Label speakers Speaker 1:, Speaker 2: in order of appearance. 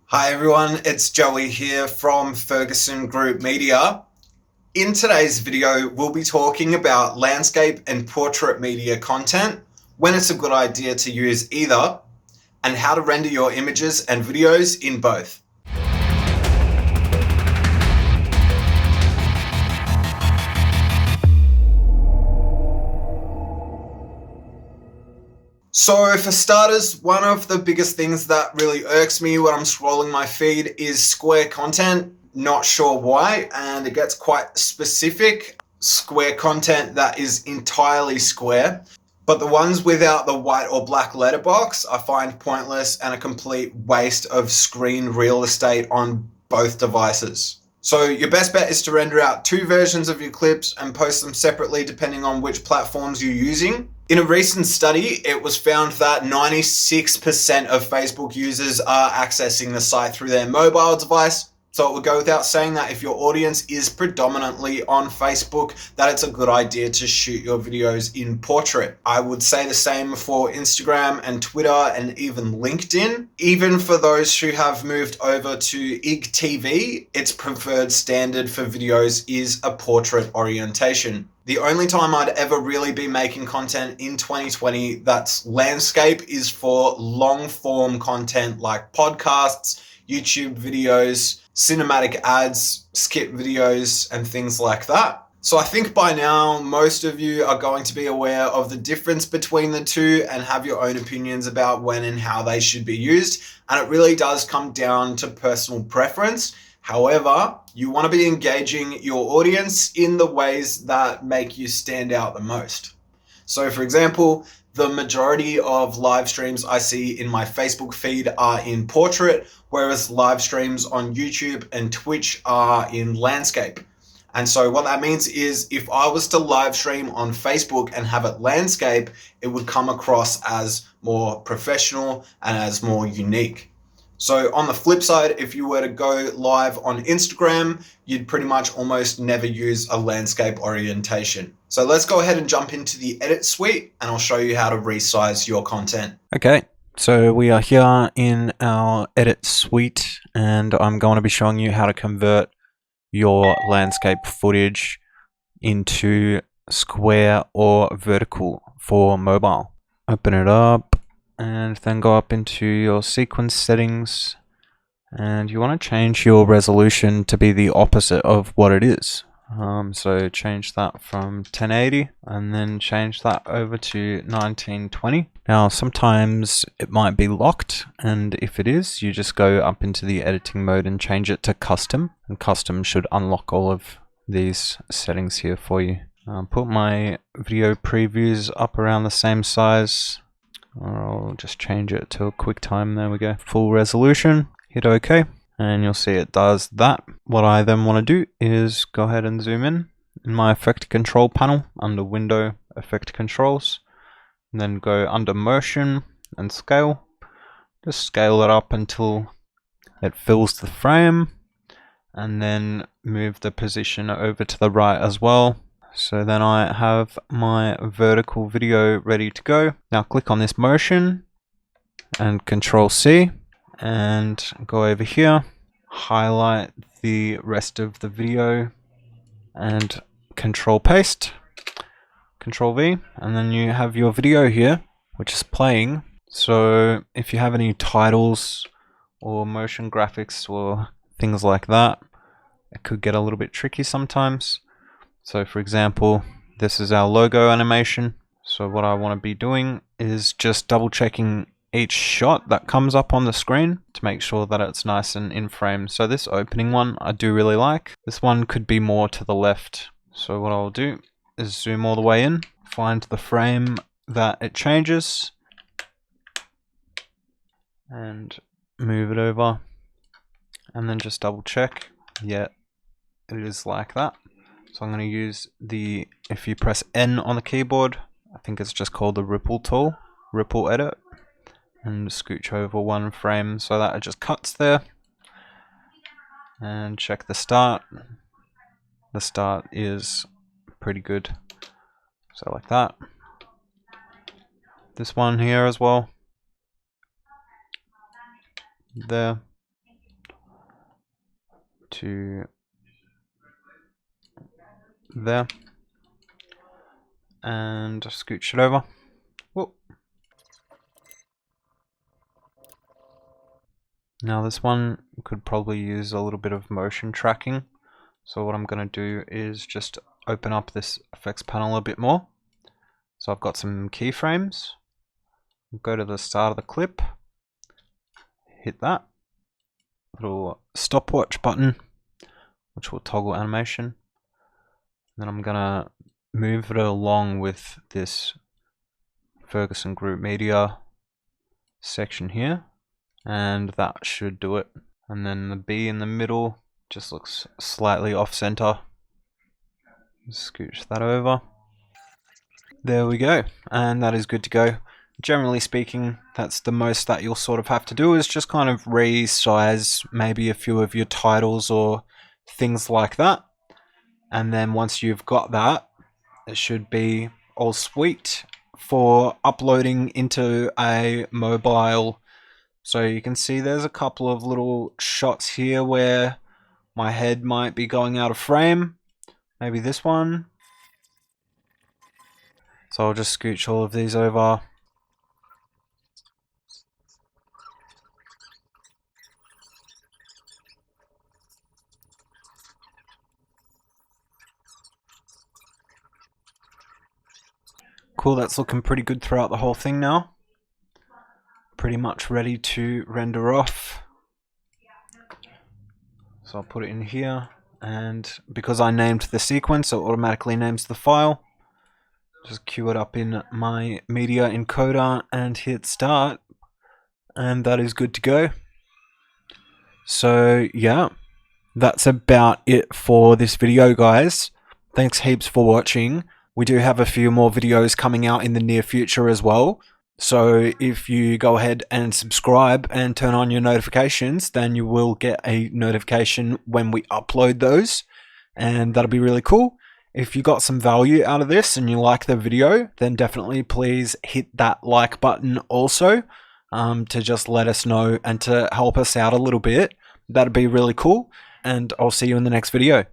Speaker 1: Hi everyone, it's Joey here from Ferguson Group Media. In today's video, we'll be talking about landscape and portrait media content, when it's a good idea to use either, and how to render your images and videos in both. So for starters, one of the biggest things that really irks me when I'm scrolling my feed is square content. Not sure why, and it gets quite specific. Square content that is entirely square. But the ones without the white or black letterbox I find pointless and a complete waste of screen real estate on both devices. So your best bet is to render out two versions of your clips and post them separately depending on which platforms you're using. In a recent study, it was found that 96% of Facebook users are accessing the site through their mobile device. So it would go without saying that if your audience is predominantly on Facebook, that it's a good idea to shoot your videos in portrait. I would say the same for Instagram and Twitter and even LinkedIn. Even for those who have moved over to IGTV, its preferred standard for videos is a portrait orientation. The only time I'd ever really be making content in 2020 that's landscape is for long form content like podcasts, YouTube videos, cinematic ads, skip videos, and things like that. So I think by now, most of you are going to be aware of the difference between the two and have your own opinions about when and how they should be used. And it really does come down to personal preference. However, you want to be engaging your audience in the ways that make you stand out the most. So for example, the majority of live streams I see in my Facebook feed are in portrait, whereas live streams on YouTube and Twitch are in landscape. And so what that means is if I was to live stream on Facebook and have it landscape, it would come across as more professional and as more unique. So on the flip side, if you were to go live on Instagram, you'd pretty much almost never use a landscape orientation. So let's go ahead and jump into the edit suite and I'll show you how to resize your content.
Speaker 2: Okay, so we are here in our edit suite and I'm going to be showing you how to convert your landscape footage into square or vertical for mobile. Open it up and then go up into your sequence settings and you want to change your resolution to be the opposite of what it is. So change that from 1080 and then change that over to 1920. Now sometimes it might be locked, and if it is, you just go up into the editing mode and change it to custom, and custom should unlock all of these settings here for you. Put my video previews up around the same size, or I'll just change it to a QuickTime. There we go. Full resolution, hit OK. And you'll see it does that. What I then want to do is go ahead and zoom in my effect control panel under window effect controls, and then go under motion and scale. Just scale it up until it fills the frame, and then move the position over to the right as well. So then I have my vertical video ready to go. Now click on this motion and Control C. And go over here, highlight the rest of the video and Control Paste, Control V, and then you have your video here which is playing. So if you have any titles or motion graphics or things like that, it could get a little bit tricky sometimes. So for example, this is our logo animation. So what I want to be doing is just double checking each shot that comes up on the screen to make sure that it's nice and in frame. So this opening one I do really like. This one could be more to the left. So what I'll do is zoom all the way in, find the frame that it changes, and move it over, and then just double check. Yeah, it is like that. So I'm going to use the, if you press N on the keyboard, I think it's just called the ripple tool, ripple edit, and scooch over one frame so that it just cuts there. And check the start. The start is pretty good. So like that. This one here as well. There. to there and scooch it over. Whoop. Now this one could probably use a little bit of motion tracking. So what I'm going to do is just open up this effects panel a bit more. So I've got some keyframes. Go to the start of the clip, hit that little stopwatch button, which will toggle animation. Then I'm gonna move it along with this Ferguson Group Media section here, and that should do it. And then the B in the middle just looks slightly off center. Scooch that over. There we go, and that is good to go. Generally speaking, that's the most that you'll sort of have to do, is just kind of resize maybe a few of your titles or things like that. And then once you've got that, it should be all sweet for uploading into a mobile. So you can see there's a couple of little shots here where my head might be going out of frame. Maybe this one. So I'll just scooch all of these over. Cool, that's looking pretty good throughout the whole thing now. Pretty much ready to render off. So I'll put it in here, and because I named the sequence, it automatically names the file. Just queue it up in my media encoder and hit start, and that is good to go. So yeah, that's about it for this video, guys. Thanks heaps for watching. We do have a few more videos coming out in the near future as well. So if you go ahead and subscribe and turn on your notifications, then you will get a notification when we upload those, and that'll be really cool. If you got some value out of this and you like the video, then definitely please hit that like button also, to just let us know and to help us out a little bit. That'd be really cool, and I'll see you in the next video.